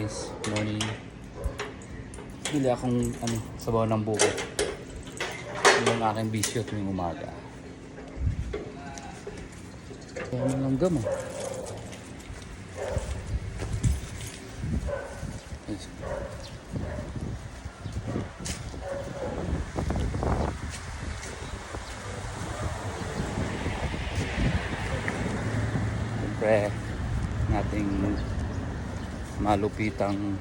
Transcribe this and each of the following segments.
guys, morning. Bili akong sabaw ng buko. Yun ang aking bisyo tuwing umaga. Kaya ng gam ah. Yes. Siyempre, nating malupitang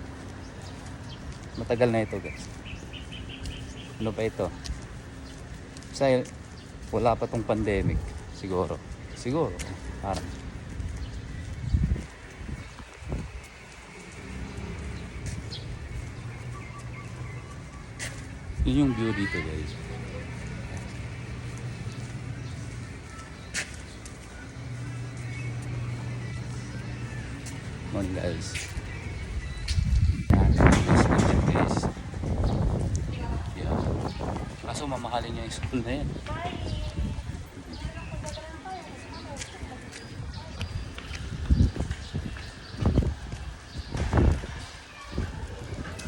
matagal na ito guys. Ano pa ito? Kasi wala pa tong pandemic siguro parang yun yung view dito guys. Morning guys. Guys. Yeah. Kaso mamahalin yung school na yan.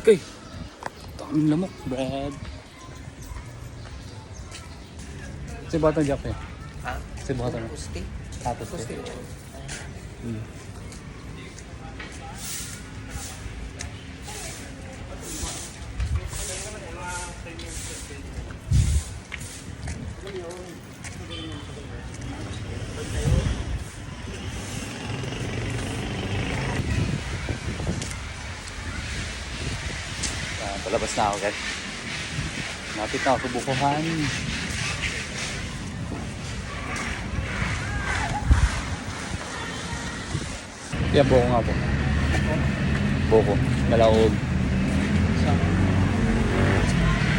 Okay. Daming lamok, Brad. Si Batang Jack eh. Ha? Si Batang. Pusti? Tapos Pusti. Palabas na ako guys. Napit na ako sa bukuhan. Yan, buko nga po. Buko, malaog.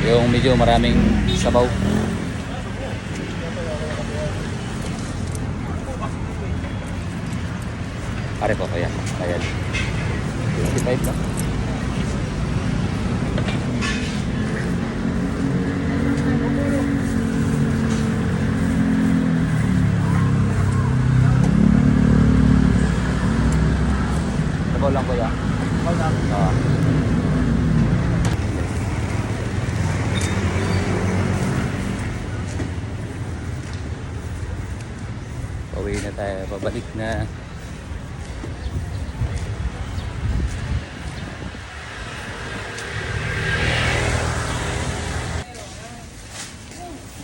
Yung medyo maraming sabaw. Pare po kaya. Ayan. 55 lang. Sabaw lang kuya. Sabaw lang. Oo. Pauwi na tayo. Pabalik na.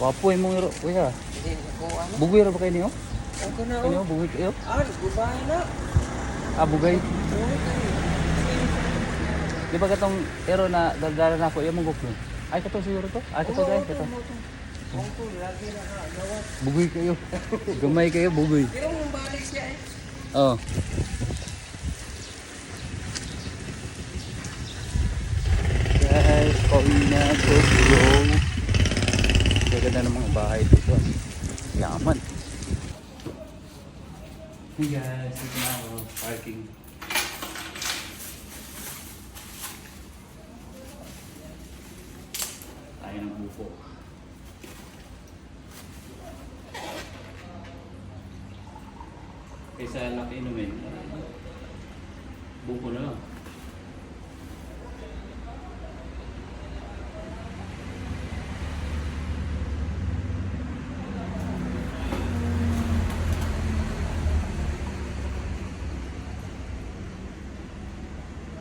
Wapoy mong iro, kuya. Hindi ko ano. Bugoy ra ba kayo niyo? Ako na Kayo, oh. bugoy kayo? Gubay na. Ah, bugay. Oo, Di ba katong ero na daldala na ako, yung mong guklo? Ay, kato siguro to? Ay, kato guys, kato. Ang to, lagi na nakagawas. Bugoy kayo. Gamay kayo, bugoy. Pero nung balik siya eh. Oo. Guys, pauwi na po bro. Gaganda ng mga bahay dito. Yaman. Hey guys, ito na ako. Parking. Tayo ng buko. Kaysa laki inumin, buko na lang.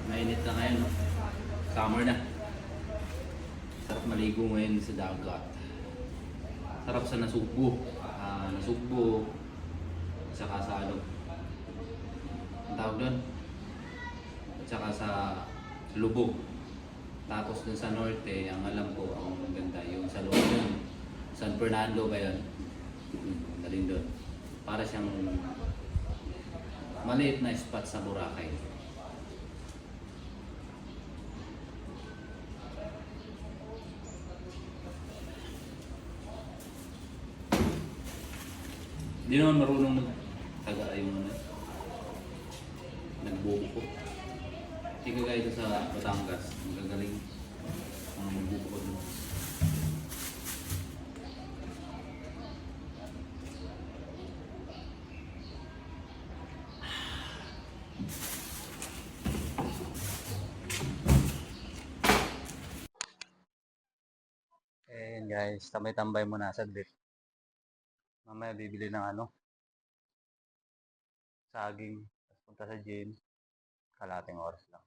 Mainit na ngayon, no? Summer na. Sarap maligo ngayon sa dagat. Sarap sa nasugbo. Nasugbo. Saka sa ano, ang tawag doon? At saka sa lubog. Tapos dun sa norte, ang alam ko, ang maganda yung sa loob doon. San Fernando ba yun? Galing doon. Para siyang maliit na spot sa Boracay. Hindi naman marunong magtaga yung nagbuko ko. Hindi ka gaya sa Batangas. Magagaling ang magbuko ko doon. Guys, tambay-tambay muna saglit. Mamaya bibili ng saging. Tapos punta sa gym. Kalating oras lang.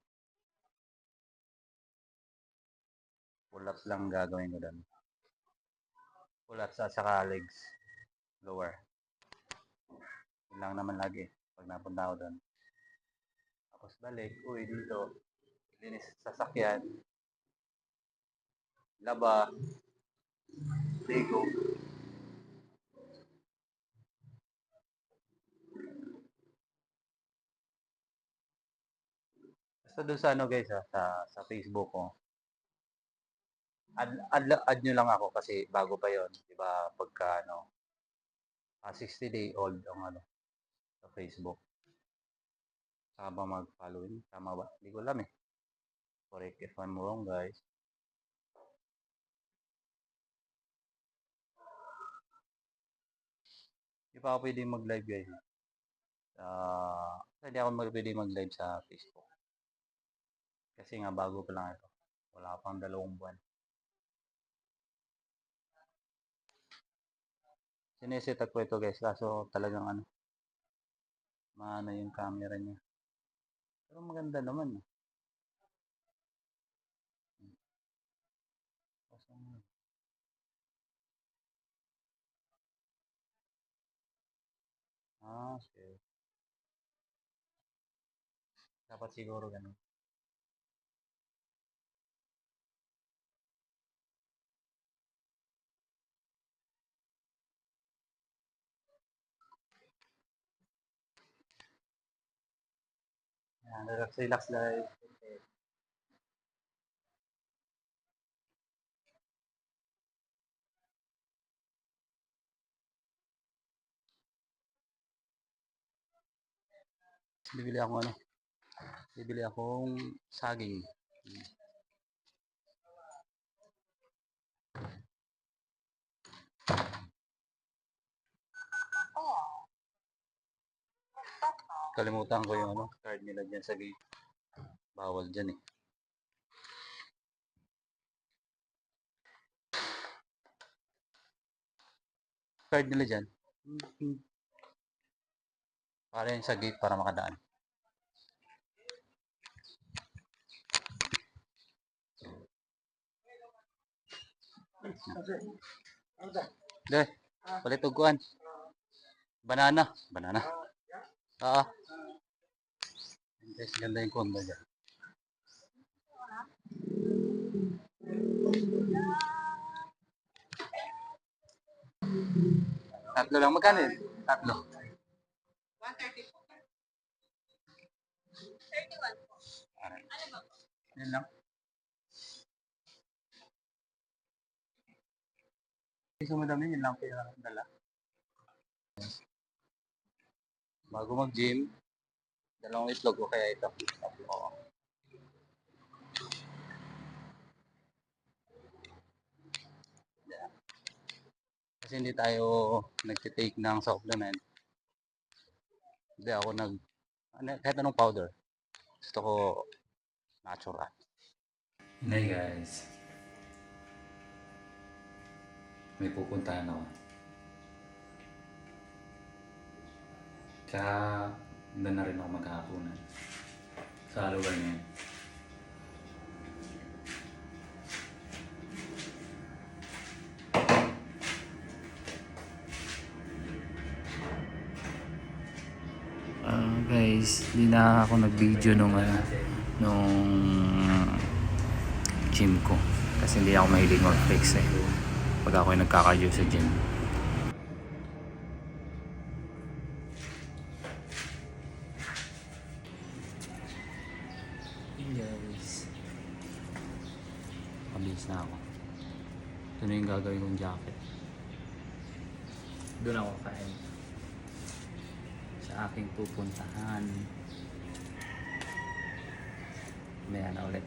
Pull-ups lang gagawin ko doon. Pull-ups at saka legs. Lower. Yun lang naman lagi. Pag napunta ako doon. Tapos balik. Uy, dito. Linis sa sasakyan. Laba. Ligo. Basta doon sa guys sa Facebook ko. Add nyo lang ako kasi bago pa yon, di ba? Pagka 60-day old ang sa Facebook. Saka ba mag-following? Tama ba? Hindi ko alam eh. Correct if I'm wrong, guys. Hindi pa ako pwede mag-live, guys. Hindi ako pwede mag-live sa Facebook. Kasi nga bago pa lang ito. Wala pang 2 buwan. Sineset ko ito, guys. Kaso talagang maano yung camera niya. Pero maganda naman. Okay. Dapat siguro ganun. Yan, relax live. Okay. Bibili akong saging. Kalimutan ko yung card nila dyan sa gate. Bawal dyan eh. Card nila dyan. Para yun sa gate para makadaan. De, palit uguan. Banana. Oo. Guys, ganda yung kondo dyan. Tatlo lang. Magkano yun? Tatlo. 130 po. 31 po. Ano ba po? Yan lang. Gusto mo dami, yun lang pinakadala. Bago mag-gym, 2 itlog o kaya ito. Oo. Kasi hindi tayo nagtitake ng supplement. Hindi ako kahit anong powder. Gusto ko natural. Hey guys. May pupuntahan ako. Kaya doon na rin ako maghahaponan. Sa lugar niya. Guys, hindi na ako nag-video nung gym ko. Kasi hindi ako mahilig mag-flex eh. Pag ako ay nagka-cardio sa gym. Guys. Pabilis na ako. Ito na yung gagawin kong jacket. Doon ako kain. Sa aking pupuntahan. Maya na ulit.